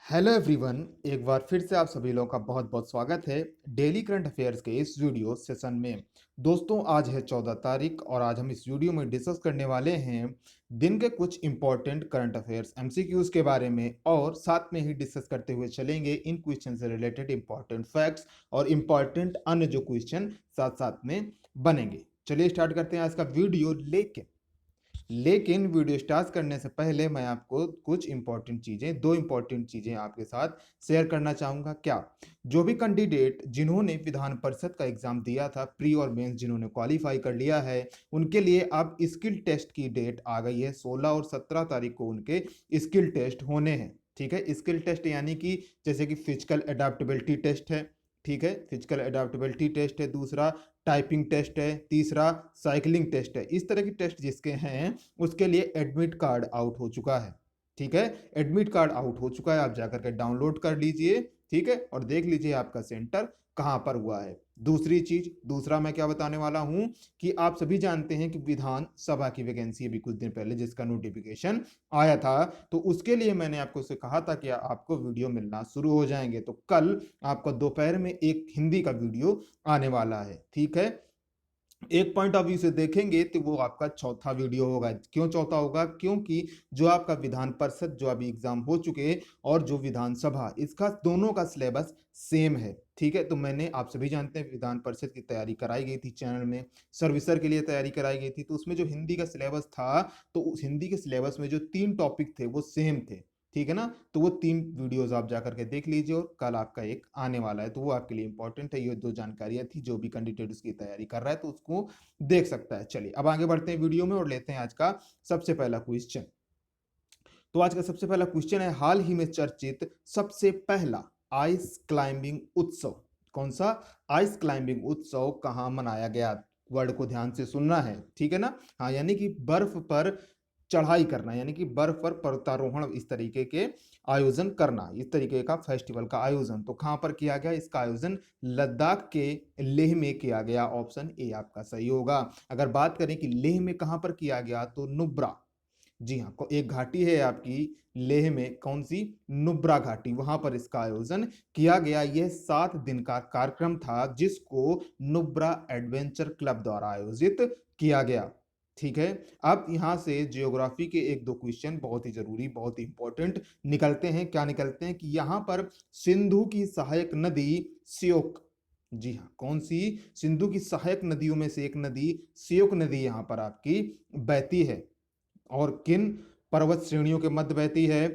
Hello everyone, एक बार फिर से आप सभी लोगों का बहुत बहुत स्वागत है डेली करंट अफेयर्स के इस वीडियो सेशन में। दोस्तों, आज है 14 तारीख और आज हम इस वीडियो में डिस्कस करने वाले हैं दिन के कुछ इंपॉर्टेंट करंट अफेयर्स एमसीक्यूज के बारे में, और साथ में ही डिस्कस करते हुए चलेंगे इन क्वेश्चन से रिलेटेड इंपॉर्टेंट फैक्ट्स और इंपॉर्टेंट अन्य जो क्वेश्चन साथ साथ में बनेंगे। चलिए स्टार्ट करते हैं आज का वीडियो। लेकिन वीडियो स्टार्ट करने से पहले मैं आपको कुछ इंपॉर्टेंट चीजें, दो इंपॉर्टेंट चीजें आपके साथ शेयर करना चाहूंगा। क्या जो भी कैंडिडेट जिन्होंने विधान परिषद का एग्जाम दिया था, प्री और मेंस जिन्होंने क्वालिफाई कर लिया है, उनके लिए अब स्किल टेस्ट की डेट आ गई है। 16 और 17 तारीख को उनके स्किल टेस्ट होने हैं। ठीक है, स्किल टेस्ट यानी कि जैसे कि फिजिकल अडेप्टेबिलिटी टेस्ट है। ठीक है, फिजिकल अडेप्टेबिलिटी टेस्ट है। दूसरा टाइपिंग टेस्ट है। तीसरा साइकिलिंग टेस्ट है। इस तरह की टेस्ट जिसके हैं उसके लिए एडमिट कार्ड आउट हो चुका है। ठीक है, एडमिट कार्ड आउट हो चुका है, आप जाकर के डाउनलोड कर लीजिए। ठीक है, और देख लीजिए आपका सेंटर कहां पर हुआ है। दूसरा मैं क्या बताने वाला हूं कि आप सभी जानते हैं कि विधान सभा की वैकेंसी अभी कुछ दिन पहले जिसका नोटिफिकेशन आया था, तो उसके लिए मैंने आपको से कहा था कि आपको वीडियो मिलना शुरू हो जाएंगे। तो कल आपको दोपहर में एक हिंदी का वीडियो आने वाला है। ठीक है, एक पॉइंट ऑफ व्यू से देखेंगे तो वो आपका चौथा वीडियो होगा। क्यों चौथा होगा? क्योंकि जो आपका विधान परिषद जो अभी एग्जाम हो चुके और जो विधानसभा, इसका दोनों का सिलेबस सेम है। ठीक है, तो मैंने, आप सभी जानते हैं, विधान परिषद की तैयारी कराई गई थी चैनल में, सर्विसर के लिए तैयारी कराई गई थी। तो उसमें जो हिंदी का सिलेबस था, तो उस हिंदी के सिलेबस में जो 3 टॉपिक थे वो सेम थे। ठीक है ना, तो वो 3 वीडियोस आप जाकर के देख लीजिए और कल आपका एक आने वाला है, तो वो आपके लिए इंपॉर्टेंट है। ये दो जानकारियां थी, जो भी कैंडिडेट उसकी तैयारी कर रहा है तो उसको देख सकता है। चलिए अब आगे बढ़ते हैं वीडियो में और लेते हैं आज का सबसे पहला क्वेश्चन। तो आज का सबसे पहला क्वेश्चन है, हाल ही में चर्चित सबसे पहला आइस क्लाइंबिंग उत्सव कौन सा? आइस क्लाइंबिंग उत्सव कहाँ मनाया गया? वर्ड को ध्यान से सुनना है। ठीक है ना? हाँ, यानी कि बर्फ पर चढ़ाई करना, यानी कि बर्फ पर पर्वतारोहण, इस तरीके के आयोजन करना, इस तरीके का फेस्टिवल का आयोजन। तो कहां पर किया गया? इसका आयोजन लद्दाख के लेह में किया गया। ऑप्शन ए आपका सही होगा। अगर बात करें कि लेह में कहां पर किया गया, तो नुब्रा, जी हाँ, एक घाटी है आपकी लेह में, कौन सी? नुब्रा घाटी, वहां पर इसका आयोजन किया गया। यह 7 दिन का कार्यक्रम था जिसको नुब्रा एडवेंचर क्लब द्वारा आयोजित किया गया। ठीक है, अब यहां से जियोग्राफी के एक दो क्वेश्चन बहुत ही जरूरी, बहुत ही इंपॉर्टेंट निकलते हैं। क्या निकलते हैं कि यहां पर सिंधु की सहायक नदी श्योक, जी हाँ, कौन सी? सिंधु की सहायक नदियों में से एक नदी श्योक नदी यहां पर आपकी बहती है। और किन पर्वत श्रेणियों के मध्य बहती है?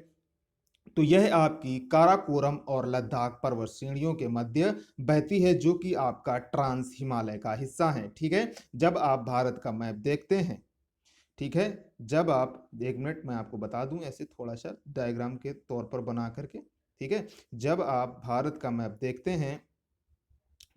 तो यह आपकी काराकोरम और लद्दाख पर्वत श्रेणियों के मध्य बहती है, जो कि आपका ट्रांस हिमालय का हिस्सा है। ठीक है, जब आप भारत का मैप देखते हैं, ठीक है, जब आप, एक मिनट मैं आपको बता दूं ऐसे थोड़ा सा डायग्राम के तौर पर बना करके। ठीक है, जब आप भारत का मैप देखते हैं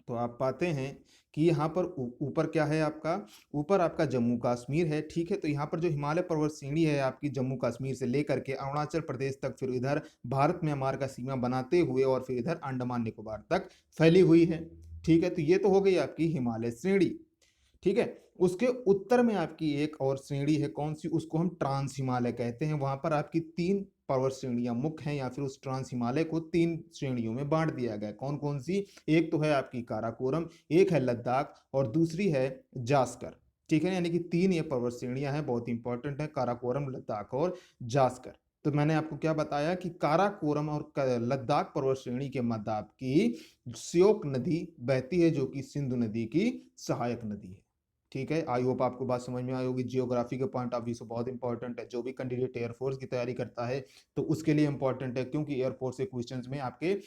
तो आप पाते हैं कि यहाँ पर ऊपर क्या है आपका? ऊपर आपका जम्मू कश्मीर है। ठीक है, तो यहाँ पर जो हिमालय पर्वत श्रेणी है आपकी, जम्मू कश्मीर से लेकर के अरुणाचल प्रदेश तक, फिर इधर भारत म्यांमार का सीमा बनाते हुए और फिर इधर अंडमान निकोबार तक फैली हुई है। ठीक है, तो ये तो हो गई आपकी हिमालय श्रेणी। ठीक है, उसके उत्तर में आपकी एक और श्रेणी है, कौन सी? उसको हम ट्रांस हिमालय कहते हैं। वहां पर आपकी 3 पर्वत श्रेणियां मुख्य हैं, या फिर उस ट्रांस हिमालय को 3 श्रेणियों में बांट दिया गया। कौन कौन सी? एक तो है आपकी काराकोरम, एक है लद्दाख और दूसरी है जास्कर। ठीक है, यानी कि 3 ये पर्वत श्रेणियां हैं, बहुत इंपॉर्टेंट है, काराकोरम, लद्दाख और जास्कर। तो मैंने आपको क्या बताया कि काराकोरम और लद्दाख पर्वत श्रेणी के मध्य आपकी श्योक नदी बहती है, जो कि सिंधु नदी की सहायक नदी है। ठीक है, आई होप आपको बात समझ में आई होगी। जियोग्राफी के पॉइंट ऑफ व्यू से बहुत इंपॉर्टेंट है। जो भी कैंडिडेट एयरफोर्स की तैयारी करता है तो उसके लिए इंपॉर्टेंट है, क्योंकि एयरफोर्स के क्वेश्चंस में आपके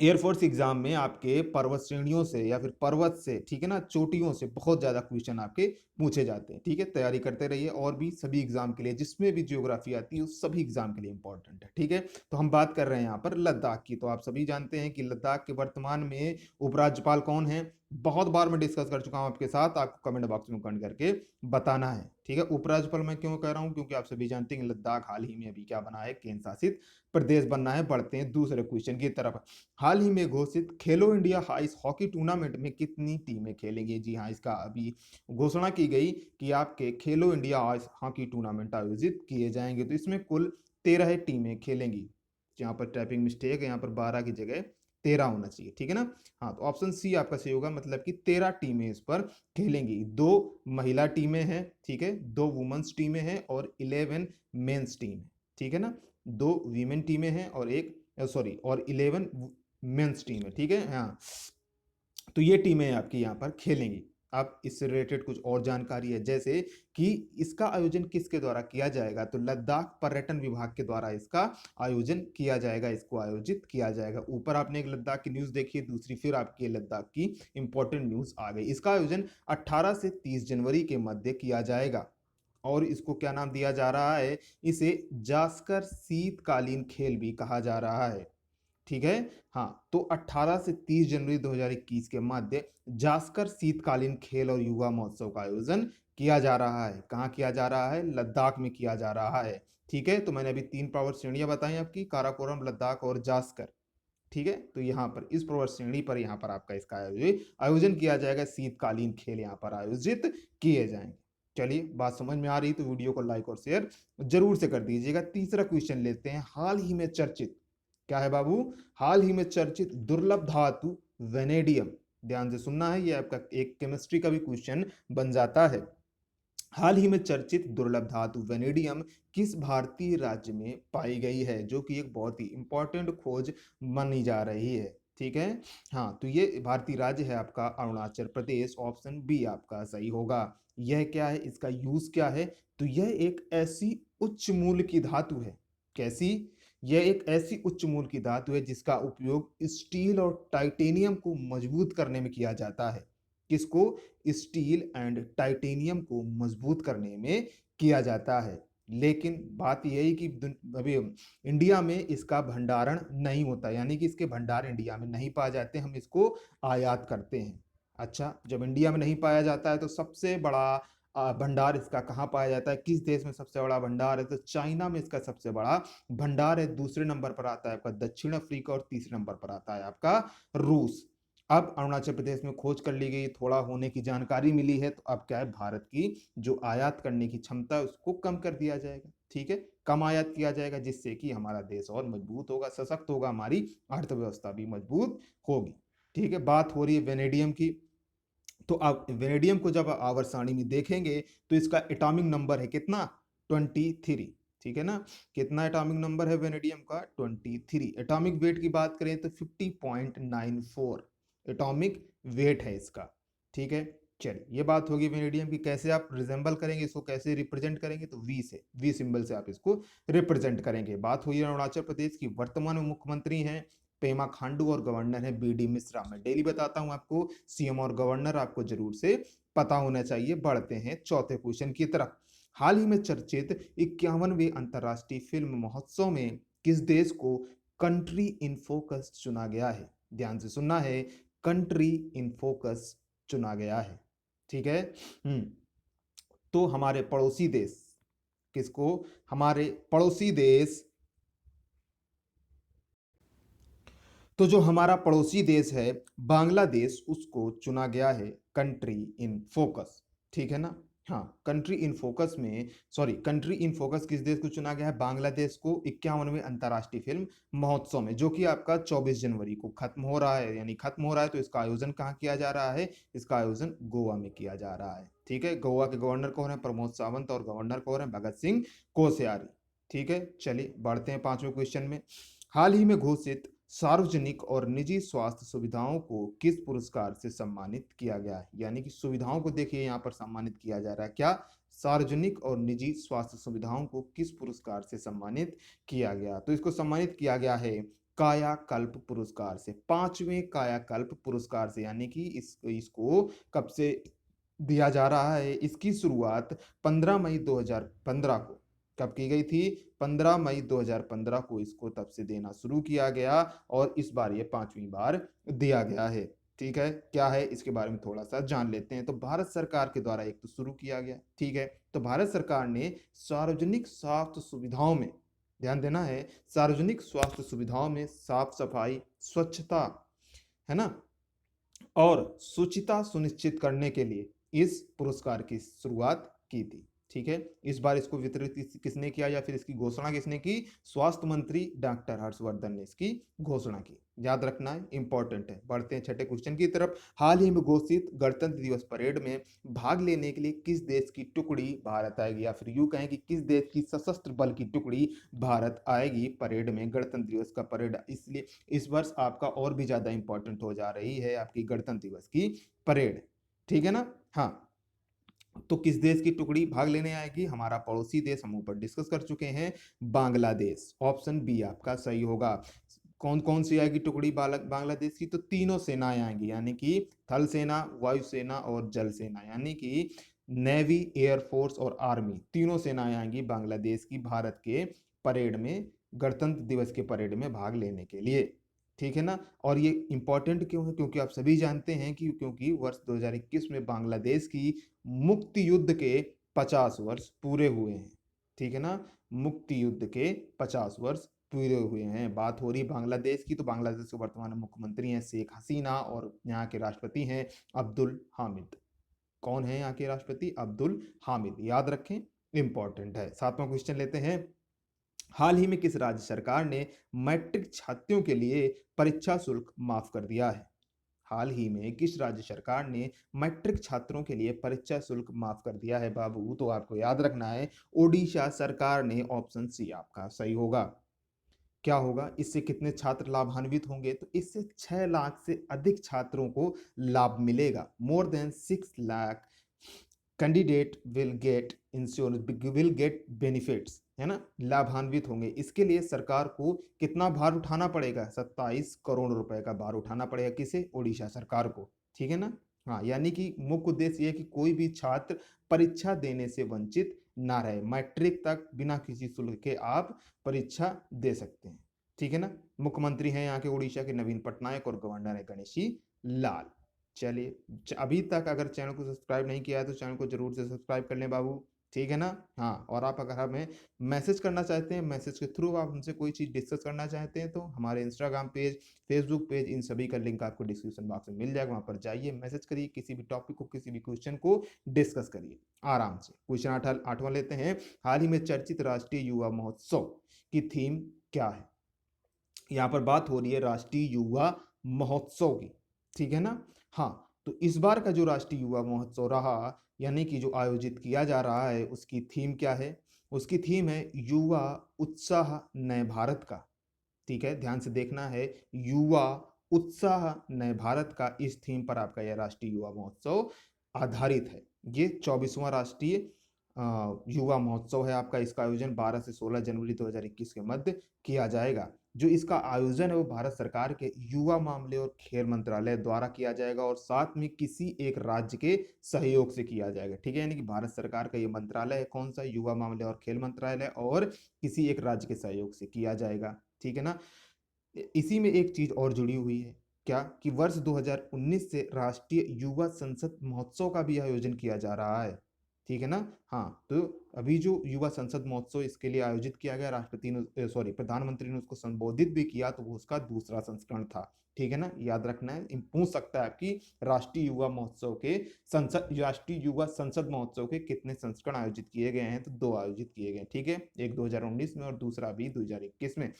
एयरफोर्स एग्जाम में आपके पर्वत श्रेणियों से या फिर पर्वत से, ठीक है ना, चोटियों से बहुत ज्यादा क्वेश्चन आपके पूछे जाते हैं। ठीक है, तैयारी करते रहिए, और भी सभी एग्जाम के लिए जिसमें भी जियोग्राफी आती है उस सभी एग्जाम के लिए इंपॉर्टेंट है। ठीक है, तो हम बात कर रहे हैं यहाँ पर लद्दाख की। तो आप सभी जानते हैं कि लद्दाख के वर्तमान में उपराज्यपाल कौन है? बहुत बार मैं डिस्कस कर चुका हूं आपके साथ, आपको कमेंट बॉक्स में कमेंट करके बताना है। ठीक है, उपराज्यपाल मैं क्यों कह रहा हूं? क्योंकि आप सभी जानते हैं कि लद्दाख हाल ही में अभी क्या बना है? केंद्र शासित प्रदेश बनना है। बढ़ते हैं दूसरे क्वेश्चन की तरफ। हाल ही में घोषित खेलो इंडिया आइस हॉकी टूर्नामेंट में कितनी टीमें खेलेंगी? जी हाँ, इसका अभी घोषणा की गई कि आपके खेलो इंडिया आइस हॉकी टूर्नामेंट आयोजित किए जाएंगे। तो इसमें कुल 13 टीमें खेलेंगी। यहाँ पर टाइपिंग मिस्टेक है, यहाँ पर 12 की जगह 13 होना चाहिए, ठीक है ना। हाँ, तो ऑप्शन सी आपका सही होगा, मतलब कि 13 टीमें इस पर खेलेंगी। 2 महिला टीमें हैं, ठीक है, 2 वुमेन्स टीमें हैं और 11 मेंस टीम है, ठीक है ना। 2 वीमेन टीमें हैं और एक सॉरी और 11 मेंस टीम है, ठीक है। हाँ, तो ये टीमें आपकी यहाँ पर खेलेंगी। अब इससे रिलेटेड कुछ और जानकारी है, जैसे कि इसका आयोजन किसके द्वारा किया जाएगा, तो लद्दाख पर्यटन विभाग के द्वारा इसका आयोजन किया जाएगा, इसको आयोजित किया जाएगा। ऊपर आपने एक लद्दाख की न्यूज देखी है, दूसरी फिर आपकी लद्दाख की इंपॉर्टेंट न्यूज आ गई। इसका आयोजन 18 से 30 जनवरी के मध्य किया जाएगा और इसको क्या नाम दिया जा रहा है, इसे जास्कर शीतकालीन खेल भी कहा जा रहा है, ठीक है। हाँ, तो 18 से 30 जनवरी 2021 के मध्य जास्कर शीतकालीन खेल और युवा महोत्सव का आयोजन किया जा रहा है। कहाँ किया जा रहा है, लद्दाख में किया जा रहा है, ठीक है। तो मैंने अभी 3 पर्वत श्रेणियां बताई आपकी, काराकोरम, लद्दाख और जास्कर, ठीक है। तो यहाँ पर इस पर्वत श्रेणी पर यहाँ पर आपका इसका आयोजन किया जाएगा, शीतकालीन खेल यहाँ पर आयोजित किए जाएंगे। चलिए, बात समझ में आ रही तो वीडियो को लाइक और शेयर जरूर से कर दीजिएगा। तीसरा क्वेश्चन लेते हैं, हाल ही में चर्चित, क्या है बाबू, हाल ही में चर्चित दुर्लभ धातु वेनेडियम, ध्यान से सुनना है, ये आपका एक केमिस्ट्री का भी क्वेश्चन बन जाता है। हाल ही में चर्चित दुर्लभ धातु वेनेडियम किस भारतीय राज्य में पाई गई है, जो कि एक बहुत ही इंपॉर्टेंट खोज मानी जा रही है, ठीक है। हाँ, तो ये भारतीय राज्य है आपका अरुणाचल प्रदेश, ऑप्शन बी आपका सही होगा। यह क्या है, इसका यूज क्या है, तो यह एक ऐसी उच्च मूल्य की धातु है, कैसी, यह एक ऐसी उच्च मूल्य की धातु है जिसका उपयोग स्टील और टाइटेनियम को मजबूत करने में किया जाता है। किसको, स्टील एंड टाइटेनियम को मजबूत करने में किया जाता है। लेकिन बात यह है कि अभी इंडिया में इसका भंडारण नहीं होता, यानी कि इसके भंडार इंडिया में नहीं पाए जाते, हम इसको आयात करते हैं। अच्छा, जब इंडिया में नहीं पाया जाता है तो सबसे बड़ा भंडार इसका कहाँ पाया जाता है, किस देश में सबसे बड़ा भंडार है, तो चाइना में इसका सबसे बड़ा भंडार है। दूसरे नंबर पर आता है आपका दक्षिण अफ्रीका और तीसरे नंबर पर आता है आपका रूस। अब अरुणाचल प्रदेश में खोज कर ली गई, थोड़ा होने की जानकारी मिली है, तो अब क्या है, भारत की जो आयात करने की क्षमता है उसको कम कर दिया जाएगा, ठीक है, कम आयात किया जाएगा, जिससे कि हमारा देश और मजबूत होगा, सशक्त होगा, हमारी अर्थव्यवस्था भी मजबूत होगी, ठीक है। बात हो रही है वेनेडियम की, तो आप वेनेडियम को जब आवर्त सारणी में देखेंगे तो इसका एटॉमिक नंबर है कितना, 23, ठीक है ना। कितना एटॉमिक नंबर है वेनेडियम का, 23। एटॉमिक वेट की बात करें तो 50.94 एटॉमिक वेट है इसका, ठीक है। चलिए, ये बात होगी वेनेडियम की। कैसे आप रिजेंबल करेंगे इसको, कैसे रिप्रेजेंट करेंगे, तो वी से, वी सिंबल से आप इसको रिप्रेजेंट करेंगे। बात हुई अरुणाचल प्रदेश की, वर्तमान मुख्यमंत्री हैं पेमा खांडू और गवर्नर है बी.डी. मिश्रा। मैं डेली बताता हूं आपको, सीएम और गवर्नर आपको जरूर से पता होना चाहिए। बढ़ते हैं चौथे क्वेश्चन की तरफ। हाल ही में चर्चित 51वें अंतर्राष्ट्रीय फिल्म महोत्सव में किस देश को कंट्री इन फोकस चुना गया है, ध्यान से सुनना है, कंट्री इन फोकस चुना गया है, ठीक है। तो हमारे पड़ोसी देश, किसको, हमारे पड़ोसी देश, तो जो हमारा पड़ोसी देश है बांग्लादेश, उसको चुना गया है कंट्री इन फोकस, ठीक है ना। हाँ, कंट्री इन फोकस में, सॉरी, कंट्री इन फोकस किस देश को चुना गया है, बांग्लादेश को 51वें अंतर्राष्ट्रीय फिल्म महोत्सव में, जो कि आपका 24 जनवरी को खत्म हो रहा है, यानी खत्म हो रहा है। तो इसका आयोजन कहाँ किया जा रहा है, इसका आयोजन गोवा में किया जा रहा है, ठीक है। गोवा के गवर्नर कौन है, प्रमोद सावंत, और गवर्नर कौन है, भगत सिंह कोश्यारी, ठीक है। चलिए, बढ़ते हैं पांचवें क्वेश्चन में। हाल ही में घोषित सार्वजनिक और निजी स्वास्थ्य सुविधाओं को किस पुरस्कार से सम्मानित किया गया है, यानी कि सुविधाओं को देखिए यहाँ पर सम्मानित किया जा रहा है, क्या, सार्वजनिक और निजी स्वास्थ्य सुविधाओं को किस पुरस्कार से सम्मानित किया गया, तो इसको सम्मानित किया गया है कायाकल्प पुरस्कार से, 5वें कायाकल्प पुरस्कार से। यानी कि इसको कब से दिया जा रहा है, इसकी शुरुआत 15 मई 2015 को कब की गई थी, 15 मई 2015 को इसको तब से देना शुरू किया गया, और इस बार ये 5वीं बार दिया गया है, ठीक है। क्या है, इसके बारे में थोड़ा सा जान लेते हैं। तो भारत सरकार के द्वारा एक तो शुरू किया गया, ठीक है। तो भारत सरकार ने सार्वजनिक स्वास्थ्य सुविधाओं में, ध्यान देना है, सार्वजनिक स्वास्थ्य सुविधाओं में साफ सफाई, स्वच्छता, है ना, और शुचिता सुनिश्चित करने के लिए इस पुरस्कार की शुरुआत की थी, ठीक है, इस बार इसको वितरित किसने किया या फिर इसकी घोषणा किसने की? स्वास्थ्य मंत्री डॉक्टर हर्षवर्धन ने इसकी घोषणा की। याद रखना है, इंपॉर्टेंट है। बढ़ते हैं छठे क्वेश्चन की तरफ। हाल ही में घोषित गणतंत्र दिवस परेड में भाग लेने के लिए किस देश की टुकड़ी भारत आएगी, या फिर यूं कहें कि किस देश की सशस्त्र बल की टुकड़ी भारत आएगी परेड में? गणतंत्र दिवस का परेड इसलिए इस वर्ष आपका और भी ज्यादा इंपॉर्टेंट हो जा रही है आपकी गणतंत्र दिवस की परेड, ठीक है ना? हाँ, तो किस देश की टुकड़ी भाग लेने आएगी? हमारा पड़ोसी देश, हम ऊपर डिस्कस कर चुके हैं, बांग्लादेश। ऑप्शन बी आपका सही होगा। कौन कौन सी आएगी टुकड़ी बांग्लादेश की? तो तीनों सेनाएं आएंगी, यानी कि थल सेना, वायुसेना और जल सेना, यानी कि नेवी, एयरफोर्स और आर्मी, तीनों सेनाएं आएंगी बांग्लादेश की भारत के परेड में, गणतंत्र दिवस के परेड में भाग लेने के लिए, ठीक है ना? और ये इंपॉर्टेंट क्यों है? क्योंकि आप सभी जानते हैं कि क्योंकि वर्ष 2021 में बांग्लादेश की मुक्ति युद्ध के 50 वर्ष पूरे हुए हैं, ठीक है ना? मुक्ति युद्ध के 50 वर्ष पूरे हुए हैं। बात हो रही बांग्लादेश की, तो बांग्लादेश के वर्तमान मुख्यमंत्री हैं शेख हसीना और यहाँ के राष्ट्रपति हैं अब्दुल हामिद। कौन है यहाँ के राष्ट्रपति? अब्दुल हामिद, याद रखें, इंपॉर्टेंट है। सातवां क्वेश्चन लेते हैं। हाल ही में किस राज्य सरकार ने मैट्रिक छात्रों के लिए परीक्षा शुल्क माफ कर दिया है? हाल ही में किस राज्य सरकार ने मैट्रिक छात्रों के लिए परीक्षा शुल्क माफ कर दिया है बाबू? तो आपको याद रखना है, ओडिशा सरकार ने। ऑप्शन सी आपका सही होगा। क्या होगा इससे? कितने छात्र लाभान्वित होंगे? तो इससे 6 लाख से अधिक छात्रों को लाभ मिलेगा। More than 6 lakh candidate will get insurance, will get benefits, है ना, लाभान्वित होंगे। इसके लिए सरकार को कितना भार उठाना पड़ेगा? 27 करोड़ रुपए का भार उठाना पड़ेगा। किसे? ओडिशा सरकार को, ठीक है ना? हाँ, यानी कि मुख्य उद्देश्य यह है कि कोई भी छात्र परीक्षा देने से वंचित ना रहे। मैट्रिक तक बिना किसी शुल्क के आप परीक्षा दे सकते हैं, ठीक है ना? मुख्यमंत्री हैं यहाँ के उड़ीसा के नवीन पटनायक और गवर्नर है गणेशी लाल। चलिए, अभी तक अगर चैनल को सब्सक्राइब नहीं किया है तो चैनल को जरूर से सब्सक्राइब कर लें बाबू, ठीक है ना? हाँ, और आप अगर हमें मैसेज करना चाहते हैं, मैसेज के थ्रू आप हमसे कोई चीज़ डिस्कस करना चाहते हैं, तो हमारे इंस्टाग्राम पेज, फेसबुक पेज, इन सभी का लिंक आपको डिस्क्रिप्शन बॉक्स में मिल जाएगा। वहाँ पर जाइए, मैसेज करिए, किसी भी टॉपिक को, किसी भी क्वेश्चन को डिस्कस करिए आराम से। क्वेश्चन आठवां लेते हैं। हाल ही में चर्चित राष्ट्रीय युवा महोत्सव की थीम क्या है? यहाँ पर बात हो रही है राष्ट्रीय युवा महोत्सव की, ठीक है ना? हाँ, तो इस बार का जो राष्ट्रीय युवा महोत्सव रहा, यानी कि जो आयोजित किया जा रहा है, उसकी थीम क्या है? उसकी थीम है युवा उत्साह नए भारत का, ठीक है, ध्यान से देखना है, युवा उत्साह नए भारत का। इस थीम पर आपका यह राष्ट्रीय युवा महोत्सव आधारित है। ये 24वां राष्ट्रीय युवा महोत्सव है आपका। इसका आयोजन 12 से 16 जनवरी 2021 के मध्य किया जाएगा। जो इसका आयोजन है वो भारत सरकार के युवा मामले और खेल मंत्रालय द्वारा किया जाएगा और साथ में किसी एक राज्य के सहयोग से किया जाएगा, ठीक है? यानी कि भारत सरकार का ये मंत्रालय है, कौन सा? युवा मामले और खेल मंत्रालय, और किसी एक राज्य के सहयोग से किया जाएगा, ठीक है ना? इसी में एक चीज और जुड़ी हुई है, क्या? कि वर्ष 2019 से राष्ट्रीय युवा संसद महोत्सव का भी आयोजन किया जा रहा है, ठीक है ना? हाँ, तो अभी जो युवा संसद महोत्सव इसके लिए आयोजित किया गया, राष्ट्रपति ने, सॉरी, प्रधानमंत्री ने उसको संबोधित भी किया, तो वो उसका दूसरा संस्करण था, ठीक है ना? याद रखना है, पूछ सकता है आपकी राष्ट्रीय युवा महोत्सव के राष्ट्रीय युवा संसद महोत्सव के कितने संस्करण आयोजित किए गए हैं? तो 2 आयोजित किए गए, ठीक है, एक 2019 में और दूसरा अभी 2021 में।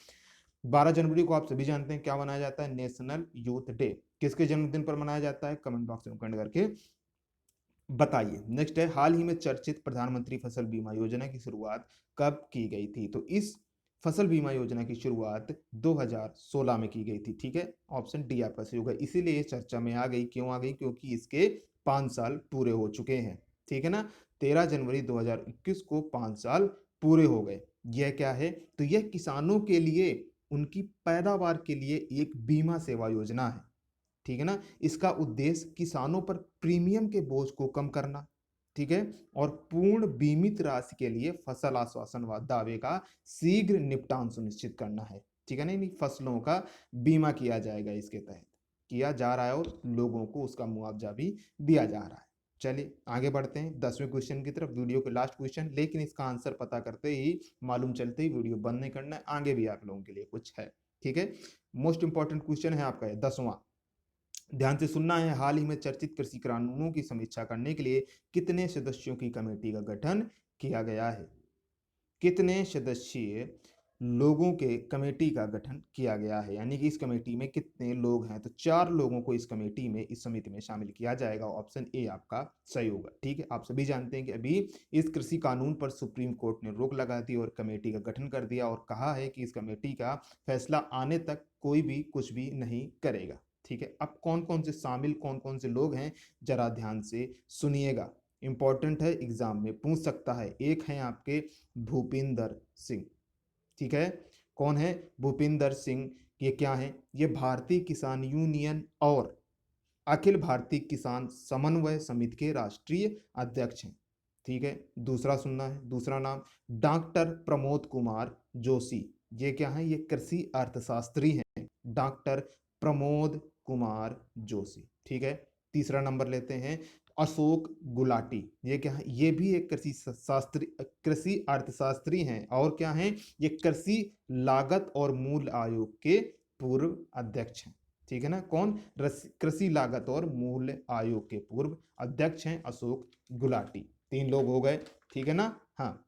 12 जनवरी को आप सभी जानते हैं क्या मनाया जाता है? National youth day. किसके जन्मदिन पर मनाया जाता है? कमेंट बॉक्स में कमेंट करके बताइए। नेक्स्ट है, हाल ही में चर्चित प्रधानमंत्री फसल बीमा योजना की शुरुआत कब की गई थी? तो इस फसल बीमा योजना की शुरुआत 2016 में की गई थी, ठीक है? ऑप्शन डी आपका सही होगा। इसीलिए चर्चा में आ गई। क्यों आ गई? क्योंकि इसके 5 साल पूरे हो चुके हैं, ठीक है ना? 13 जनवरी 2021 को 5 साल पूरे हो गए। यह क्या है? तो यह किसानों के लिए, उनकी पैदावार के लिए एक बीमा सेवा योजना है, ठीक है ना? इसका उद्देश्य किसानों पर प्रीमियम के बोझ को कम करना, ठीक है, और पूर्ण बीमित राशि के लिए फसल आश्वासन व दावे का शीघ्र निपटान सुनिश्चित करना है, ठीक है ना? इन फसलों का बीमा किया जाएगा, इसके तहत किया जा रहा है और लोगों को उसका मुआवजा भी दिया जा रहा है। चलिए आगे बढ़ते हैं 10वें क्वेश्चन की तरफ, वीडियो के लास्ट क्वेश्चन, लेकिन इसका आंसर पता करते ही, मालूम चलते ही वीडियो बंद नहीं करना है, आगे भी आप लोगों के लिए कुछ है, ठीक है? मोस्ट इंपॉर्टेंट क्वेश्चन है आपका 10वां, ध्यान से सुनना है। हाल ही में चर्चित कृषि कानूनों की समीक्षा करने के लिए कितने सदस्यों की कमेटी का गठन किया गया है? कितने सदस्यीय लोगों के कमेटी का गठन किया गया है, यानी कि इस कमेटी में कितने लोग हैं? तो 4 लोगों को इस कमेटी में, इस समिति में शामिल किया जाएगा। ऑप्शन ए आपका सही होगा। ठीक है, आप सभी जानते हैं कि अभी इस कृषि कानून पर सुप्रीम कोर्ट ने रोक लगा दी और कमेटी का गठन कर दिया और कहा है कि इस कमेटी का फैसला आने तक कोई भी कुछ भी नहीं करेगा। ठीक है, अब कौन कौन से शामिल, कौन कौन से लोग हैं, जरा ध्यान से सुनिएगा। इंपॉर्टेंट है, एग्जाम में पूछ सकता है। एक है आपके भूपिंदर सिंह। ठीक है, कौन है? भूपिंदर सिंह। ये क्या है? ये भारतीय किसान यूनियन और अखिल भारतीय किसान समन्वय समिति के राष्ट्रीय अध्यक्ष हैं। ठीक है, दूसरा सुनना है, दूसरा नाम डॉक्टर प्रमोद कुमार जोशी। ये क्या है? ये कृषि अर्थशास्त्री हैं, डॉक्टर प्रमोद कुमार जोशी। ठीक है, तीसरा नंबर लेते हैं अशोक गुलाटी। ये क्या है? ये भी एक कृषि अर्थशास्त्री हैं और क्या है? ये कृषि लागत और मूल्य आयोग के पूर्व अध्यक्ष हैं। ठीक है ना? कौन? कृषि लागत और मूल्य आयोग के पूर्व अध्यक्ष हैं अशोक गुलाटी। 3 लोग हो गए। ठीक है ना? हाँ,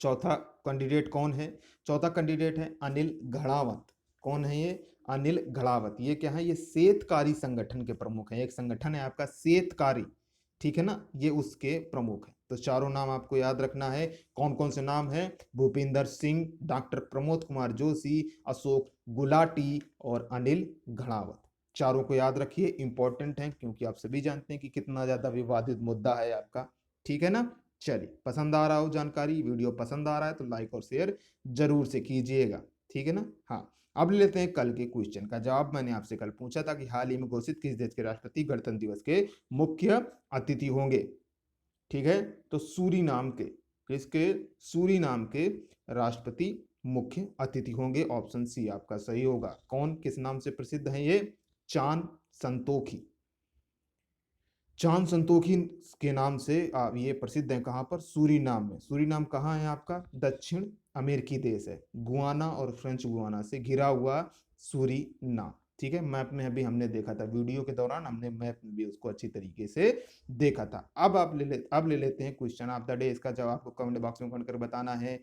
चौथा कैंडिडेट कौन है? चौथा कैंडिडेट है अनिल घड़ावत। कौन है ये? अनिल घड़ावत। ये क्या है? ये सेतकारी संगठन के प्रमुख हैं। एक संगठन है आपका सेतकारी, ठीक है ना? ये उसके प्रमुख हैं। तो चारों नाम आपको याद रखना है। कौन कौन से नाम है? भूपिंदर सिंह, डॉक्टर प्रमोद कुमार जोशी, अशोक गुलाटी और अनिल घड़ावत। चारों को याद रखिए, इंपॉर्टेंट है क्योंकि आप सभी जानते हैं कि कितना ज्यादा विवादित मुद्दा है आपका। ठीक है ना? चलिए, पसंद आ रहा हो जानकारी, वीडियो पसंद आ रहा है तो लाइक और शेयर जरूर से कीजिएगा। ठीक है ना? हाँ, अब लेते हैं कल के क्वेश्चन का जवाब। मैंने आपसे कल पूछा था कि हाल ही में घोषित किस देश के राष्ट्रपति गणतंत्र दिवस के मुख्य अतिथि होंगे? ठीक है, तो सूरीनाम के, किसके? सूरीनाम के राष्ट्रपति मुख्य अतिथि होंगे। ऑप्शन सी आपका सही होगा। कौन, किस नाम से प्रसिद्ध है ये? चान संतोखी। चांद संतोखी के नाम से ये प्रसिद्ध है। कहाँ पर? सूरीनाम में। सूरीनाम कहाँ है आपका? दक्षिण अमेरिकी देश है, गुआना और फ्रेंच गुआना से घिरा हुआ सूरीनाम। ठीक है, मैप में अभी हमने देखा था, वीडियो के दौरान हमने मैप में भी उसको अच्छी तरीके से देखा था। अब ले लेते हैं क्वेश्चन ऑफ द डे। इसका जवाब आपको कमेंट बॉक्स में कमेंट कर बताना है।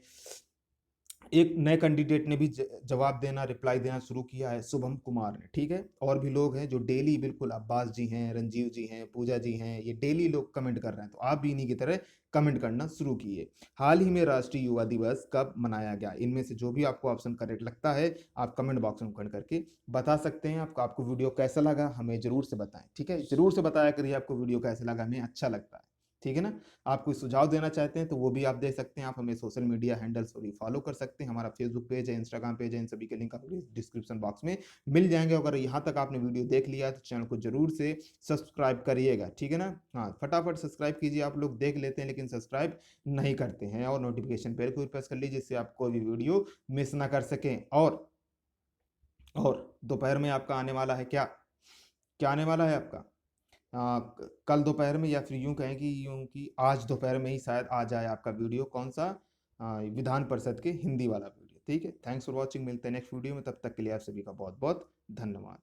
एक नए कैंडिडेट ने भी जवाब देना, रिप्लाई देना शुरू किया है, शुभम कुमार ने। ठीक है, और भी लोग हैं जो डेली, बिल्कुल अब्बास जी हैं, रंजीव जी हैं, पूजा जी हैं, ये डेली लोग कमेंट कर रहे हैं, तो आप भी इन्हीं की तरह कमेंट करना शुरू किए। हाल ही में राष्ट्रीय युवा दिवस कब मनाया गया? इनमें से जो भी आपको ऑप्शन करेक्ट लगता है आप कमेंट बॉक्स में कमेंट करके बता सकते हैं। आपको वीडियो कैसा लगा हमें जरूर से बताएं। ठीक है, जरूर से बताया करिए आपको वीडियो कैसा लगा, हमें अच्छा लगता है। ठीक है ना? आप कोई सुझाव देना चाहते हैं तो वो भी आप दे सकते हैं। आप हमें सोशल मीडिया हैंडल्स पर भी फॉलो कर सकते हैं। हमारा फेसबुक पेज है, इंस्टाग्राम पेज है, इन सभी के लिंक आपको डिस्क्रिप्शन बॉक्स में मिल जाएंगे। अगर यहाँ तक आपने वीडियो देख लिया तो चैनल को जरूर से सब्सक्राइब करिएगा। ठीक है ना? हाँ, फटाफट सब्सक्राइब कीजिए। आप लोग देख लेते हैं लेकिन सब्सक्राइब नहीं करते हैं, और नोटिफिकेशन बेल को प्रेस कर लीजिए जिससे आप कोई भी वीडियो मिस ना कर सकें। और दोपहर में आपका आने वाला है क्या? क्या आने वाला है आपका? कल दोपहर में, या फिर यूं कि आज दोपहर में ही शायद आ जाए आपका वीडियो। कौन सा? विधान परिषद के हिंदी वाला वीडियो। ठीक है, थैंक्स फॉर वॉचिंग। मिलते हैं नेक्स्ट वीडियो में, तब तक के लिए आप सभी का बहुत बहुत धन्यवाद।